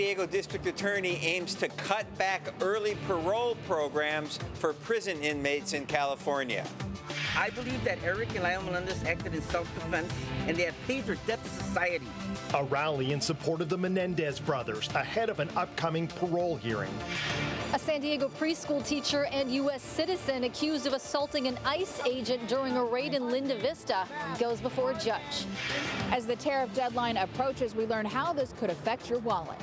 Diego District Attorney aims to cut back early parole programs for prison inmates in California. I believe that Eric and Lyle Menendez acted in self-defense, and they have paid their debt to society. A rally in support of the Menendez brothers ahead of an upcoming parole hearing. A San Diego preschool teacher and U.S. citizen accused of assaulting an ICE agent during a raid in Linda Vista goes before a judge. As the tariff deadline approaches, we learn how this could affect your wallet.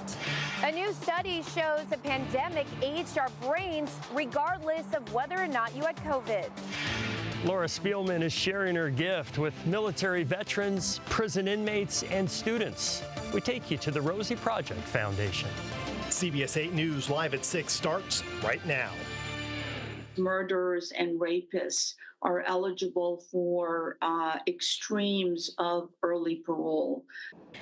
A new study shows the pandemic aged our brains regardless of whether or not you had COVID. Laura Spielman is sharing her gift with military veterans, prison inmates, and students. We take you to the Rosie Project Foundation. CBS 8 News Live at 6 starts right now. Murderers and rapists are eligible for extremes of early parole.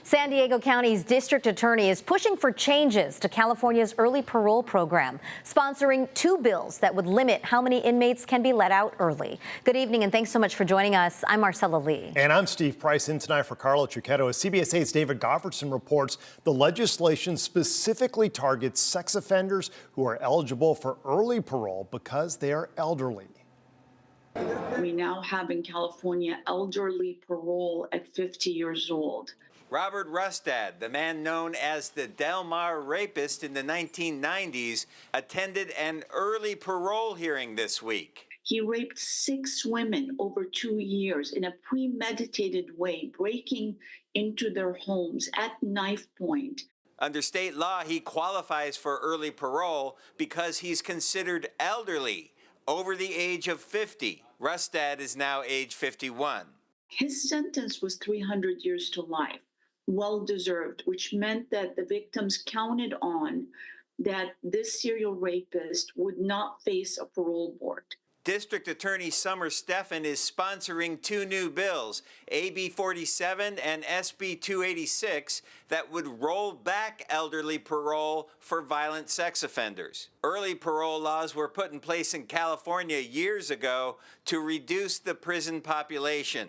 San Diego County's district attorney is pushing for changes to California's early parole program, sponsoring 2 bills that would limit how many inmates can be let out early. Good evening, and thanks so much for joining us. I'm Marcella Lee. And I'm Steve Price, in tonight for Carlo Cicchetto. As CBS 8's David Goffredson reports, the legislation specifically targets sex offenders who are eligible for early parole because they are elderly. We now have in California elderly parole at 50 years old. Robert Rustad, the man known as the Del Mar rapist in the 1990s, attended an early parole hearing this week. He raped 6 women over 2 years in a premeditated way, breaking into their homes at knife point. Under state law, he qualifies for early parole because he's considered elderly, over the age of 50. Rustad is now age 51. His sentence was 300 years to life, well-deserved, which meant that the victims counted on that this serial rapist would not face a parole board. District Attorney Summer Stephan is sponsoring 2 new bills, AB 47 and SB 286, that would roll back elderly parole for violent sex offenders. Early parole laws were put in place in California years ago to reduce the prison population.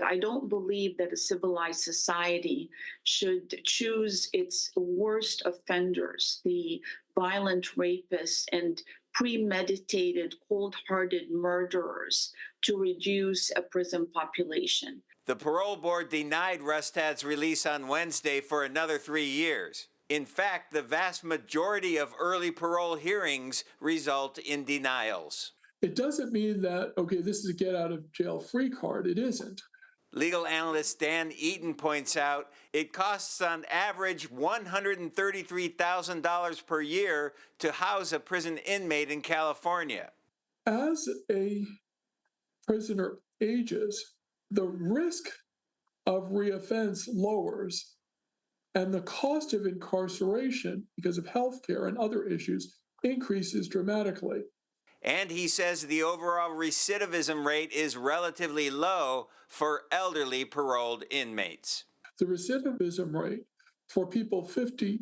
I don't believe that a civilized society should choose its worst offenders, the violent rapists and premeditated, cold-hearted murderers, to reduce a prison population. The parole board denied Rustad's release on Wednesday for another 3 years. In fact, the vast majority of early parole hearings result in denials. It doesn't mean that, okay, this is a get-out-of-jail-free card. It isn't. Legal analyst Dan Eaton points out it costs on average $133,000 per year to house a prison inmate in California. As a prisoner ages, the risk of reoffense lowers, and the cost of incarceration, because of health care and other issues, increases dramatically. And he says the overall recidivism rate is relatively low for elderly paroled inmates. The recidivism rate for people 50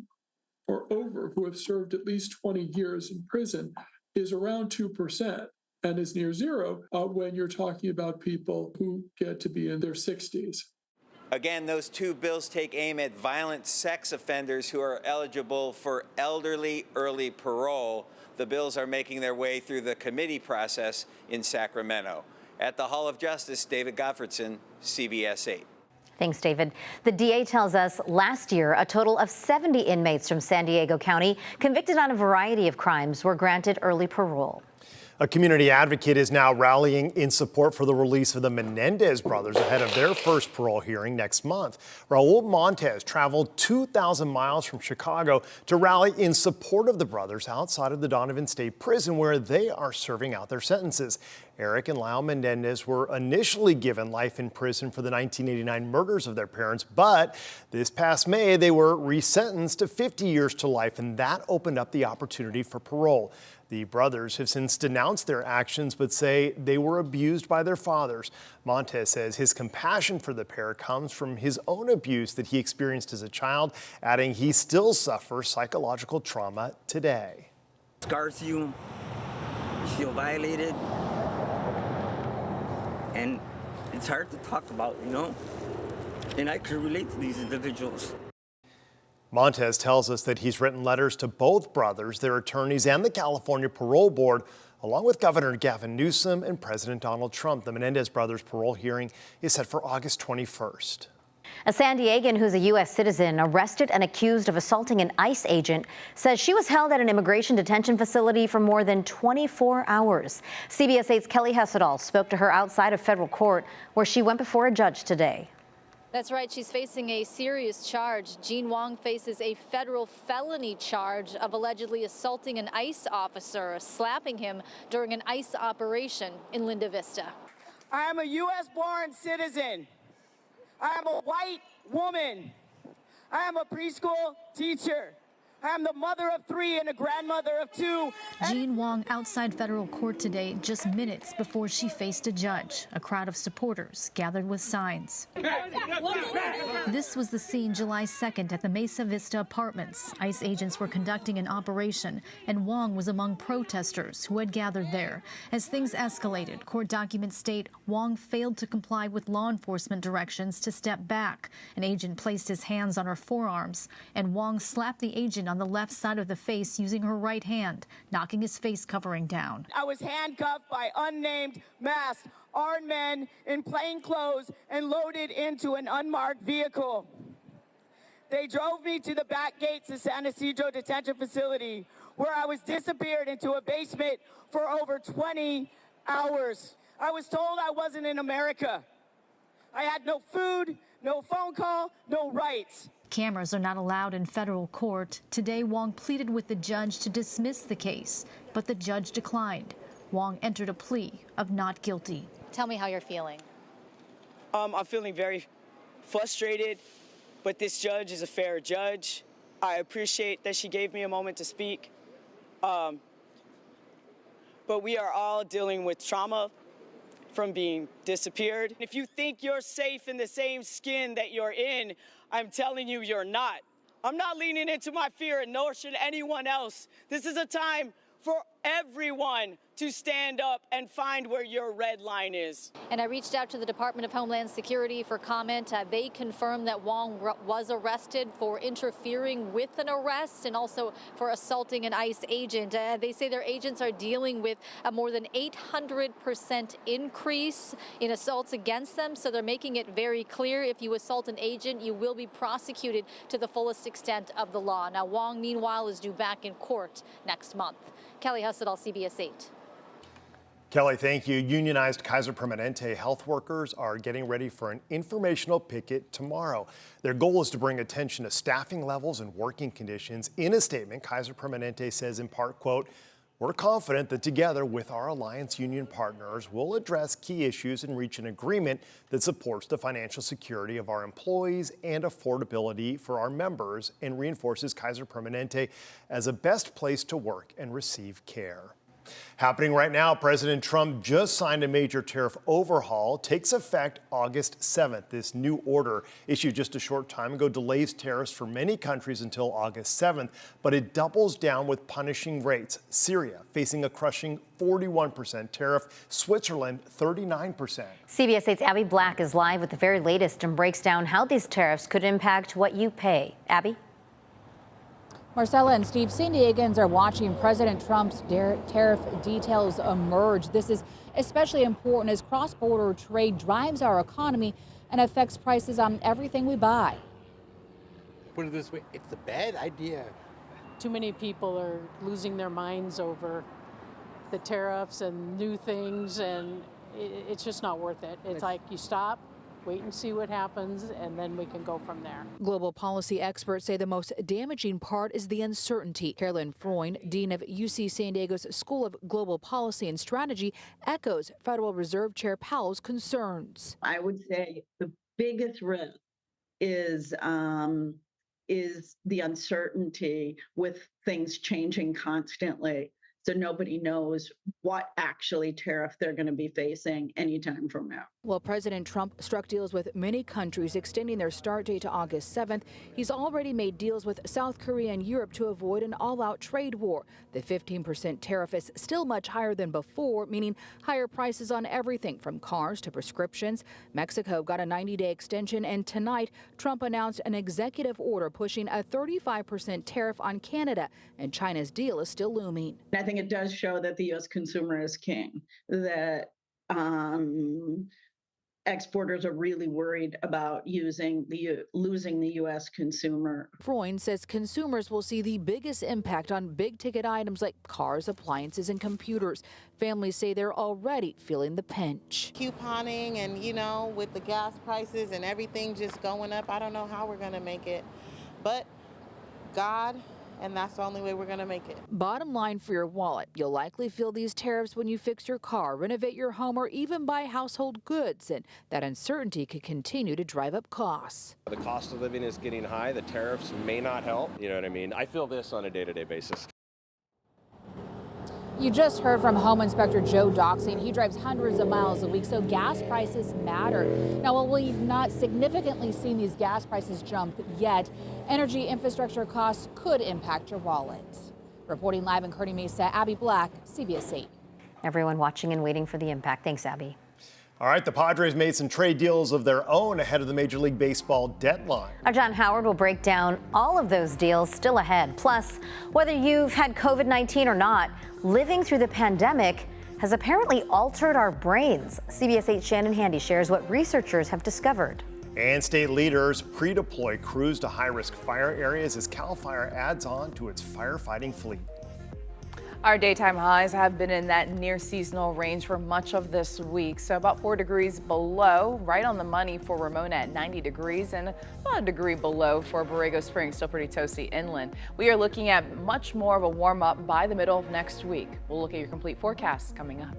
or over who have served at least 20 years in prison is around 2% and is near zero when you're talking about people who get to be in their 60s. Again, those 2 bills take aim at violent sex offenders who are eligible for elderly early parole. The bills are making their way through the committee process in Sacramento. At the Hall of Justice, David Goffredson, CBS 8. Thanks, David. The DA tells us last year, a total of 70 inmates from San Diego County convicted on a variety of crimes were granted early parole. A community advocate is now rallying in support for the release of the Menendez brothers ahead of their first parole hearing next month. Raul Montez traveled 2,000 miles from Chicago to rally in support of the brothers outside of the Donovan State Prison, where they are serving out their sentences. Eric and Lyle Menendez were initially given life in prison for the 1989 murders of their parents, but this past May they were resentenced to 50 years to life, and that opened up the opportunity for parole. The brothers have since denounced their actions, but say they were abused by their fathers. Montez says his compassion for the pair comes from his own abuse that he experienced as a child, adding he still suffers psychological trauma today. Scars you feel violated, and it's hard to talk about, you know? And I could relate to these individuals. Montez tells us that he's written letters to both brothers, their attorneys, and the California Parole Board, along with Governor Gavin Newsom and President Donald Trump. The Menendez brothers' parole hearing is set for August 21st. A San Diegan who's a U.S. citizen arrested and accused of assaulting an ICE agent says she was held at an immigration detention facility for more than 24 hours. CBS 8's Kelly Hessedall spoke to her outside of federal court, where she went before a judge today. That's right. She's facing a serious charge. Jean Wong faces a federal felony charge of allegedly assaulting an ICE officer, slapping him during an ICE operation in Linda Vista. I am a U.S.-born citizen. I am a white woman. I am a preschool teacher. I am the mother of 3 and a grandmother of 2. Jean Wong outside federal court today, just minutes before she faced a judge. A crowd of supporters gathered with signs. This was the scene July 2nd at the Mesa Vista Apartments. ICE agents were conducting an operation, and Wong was among protesters who had gathered there. As things escalated, court documents state Wong failed to comply with law enforcement directions to step back. An agent placed his hands on her forearms, and Wong slapped the agent on the left side of the face using her right hand, knocking his face covering down. I was handcuffed by unnamed, masked, armed men in plain clothes and loaded into an unmarked vehicle. They drove me to the back gates of San Ysidro Detention Facility, where I was disappeared into a basement for over 20 hours. I was told I wasn't in America. I had no food, no phone call, no rights. Cameras are not allowed in federal court. Today, Wong pleaded with the judge to dismiss the case, but the judge declined. Wong entered a plea of not guilty. Tell me how you're feeling. I'm feeling very frustrated, but this judge is a fair judge. I appreciate that she gave me a moment to speak. But we are all dealing with trauma from being disappeared. If you think you're safe in the same skin that you're in, I'm telling you, you're not. I'm not leaning into my fear, and nor should anyone else. This is a time for everyone to stand up and find where your red line is. And I reached out to the Department of Homeland Security for comment. They confirmed that Wong was arrested for interfering with an arrest and also for assaulting an ICE agent. They say their agents are dealing with a more than 800% increase in assaults against them. So they're making it very clear, if you assault an agent, you will be prosecuted to the fullest extent of the law. Now, Wong, meanwhile, is due back in court next month. Kelly Hessedall, CBS 8. Kelly, thank you. Unionized Kaiser Permanente health workers are getting ready for an informational picket tomorrow. Their goal is to bring attention to staffing levels and working conditions. In a statement, Kaiser Permanente says in part, quote, "We're confident that together with our alliance union partners, we'll address key issues and reach an agreement that supports the financial security of our employees and affordability for our members and reinforces Kaiser Permanente as a best place to work and receive care." Happening right now, President Trump just signed a major tariff overhaul. Takes effect August 7th. This new order, issued just a short time ago, delays tariffs for many countries until August 7th, but it doubles down with punishing rates. Syria facing a crushing 41% tariff, Switzerland 39%. CBS 8's Abby Black is live with the very latest and breaks down how these tariffs could impact what you pay. Abby? Marcella and Steve, San Diegans are watching President Trump's tariff details emerge. This is especially important as cross-border trade drives our economy and affects prices on everything we buy. Put it this way, it's a bad idea. Too many people are losing their minds over the tariffs and new things, and it's just not worth it. It's like you stop, wait and see what happens, and then we can go from there. Global policy experts say the most damaging part is the uncertainty. Carolyn Freund, dean of UC San Diego's School of Global Policy and Strategy, echoes Federal Reserve Chair Powell's concerns. I would say the biggest risk is the uncertainty with things changing constantly. So nobody knows what actually tariff they're going to be facing anytime from now. Well, President Trump struck deals with many countries, extending their start date to August 7th. He's already made deals with South Korea and Europe to avoid an all-out trade war. The 15% tariff is still much higher than before, meaning higher prices on everything from cars to prescriptions. Mexico got a 90-day extension, and tonight Trump announced an executive order pushing a 35% tariff on Canada, and China's deal is still looming. I think it does show that the U.S. consumer is king, that exporters are really worried about losing the U.S. consumer. Freund says consumers will see the biggest impact on big-ticket items like cars, appliances, and computers. Families say they're already feeling the pinch. Couponing and, you know, with the gas prices and everything just going up, I don't know how we're going to make it. But God, and that's the only way we're going to make it. Bottom line for your wallet, you'll likely feel these tariffs when you fix your car, renovate your home, or even buy household goods. And that uncertainty could continue to drive up costs. The cost of living is getting high. The tariffs may not help. You know what I mean? I feel this on a day-to-day basis. You just heard from Home Inspector Joe Doxing. He drives hundreds of miles a week, so gas prices matter. Now, while we've not significantly seen these gas prices jump yet, energy infrastructure costs could impact your wallet. Reporting live in Kearney Mesa, Abby Black, CBS 8. Everyone watching and waiting for the impact. Thanks, Abby. All right, the Padres made some trade deals of their own ahead of the Major League Baseball deadline. Our John Howard will break down all of those deals still ahead. Plus, whether you've had COVID-19 or not, living through the pandemic has apparently altered our brains. CBS 8's Shannon Handy shares what researchers have discovered. And state leaders pre-deploy crews to high-risk fire areas as CAL FIRE adds on to its firefighting fleet. Our daytime highs have been in that near seasonal range for much of this week. So about 4 degrees below, right on the money for Ramona at 90 degrees and about a degree below for Borrego Springs, still pretty toasty inland. We are looking at much more of a warm up by the middle of next week. We'll look at your complete forecast coming up.